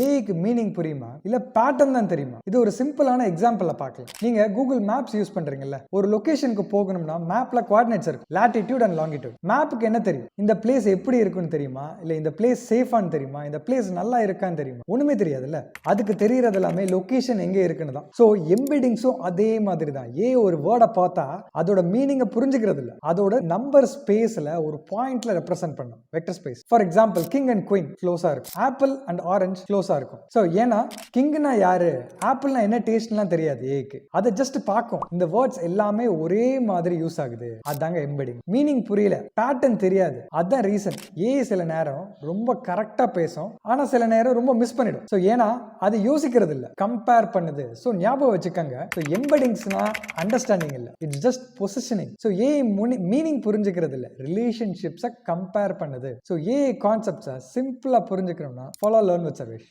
ஏஐக்கு meaning புரியுமா இல்ல pattern தான் தெரியுமா? இது ஒரு சிம்பிளான எக்ஸாம்பிள பார்க்கலாம். நீங்க கூகுள் மேப்ஸ் யூஸ் பண்றீங்கல்ல, ஒரு லொகேஷனுக்கு போகணும்னா மேப்ல கோஆர்டினேட்ஸ் இருக்கும், லாட்டிடியூட் அண்ட் லாங்கிடியூட். மேப்புக்கு என்ன தெரியும்? இந்த பிளேஸ் எப்படி இருக்குன்னு தெரியுமா, இல்ல இந்த பிளேஸ் சேஃபான்னு தெரியுமா, இந்த பிளேஸ் நல்லா இருக்கான்னு தெரியுமா? ஒண்ணுமே தெரியாதுல்ல. அதுக்கு தெரியறது எல்லாமே லொகேஷன் எங்க இருக்குன்னு தான். சோ எம்பெடிங்ஸும் அதே மாதிரி தான். ஒரு வேர்டை பார்த்தா அதோட மீனிங்கை புரிஞ்சுக்கிறது இல்ல, அதோட நம்பர் ஸ்பேஸ்ல ஒரு பாயிண்ட்ல ரெப்ரசென்ட் பண்ணும், vector space. For example king and queen க்ளோஸா இருக்கும், ஆப்பிள் அண்ட் ஆரஞ்சு க்ளோஸா இருக்கும். சோ ஏன்னா கிங்னா யாரு, ஆப்பிள்னா என்ன டேஸ்ட்லாம் தெரியாது ஏக்கு, அதை ஜஸ்ட் பார்க்கும். இந்த வேர்ட்ஸ் எல்லாமே ஒரே மாதிரி யூஸ் ஆகுது, அதாங்க எம்பெடிங். மீனிங் புரியல, பேட்டர்ன் தெரியாது, அதான் ரீசன். சில நேரம் ரொம்ப கரெக்டா பேசும், ஆனா சில நேரம் ரொம்ப மிஸ் பண்ணிடும். சோ ஏன்னா அது யோசிக்கிறது இல்ல, கம்பேர் பண்ணுது. சோ ஞாபகம் வச்சுக்கங்க, எம்பெடிங்ஸ்னா அண்டர்ஸ்டாண்டிங் இல்ல, it's just positioning. So meaning புரிஞ்சுக்கிறது இல்ல, ரிலேஷன்ஷிப்ஸை கம்பேர் பண்ணுது. சோ கான்செப்ட்ஸை சிம்பிளா புரிஞ்சுக்கணும்னா ஃபாலோ லேர்ன் வித் சர்வேஷ்.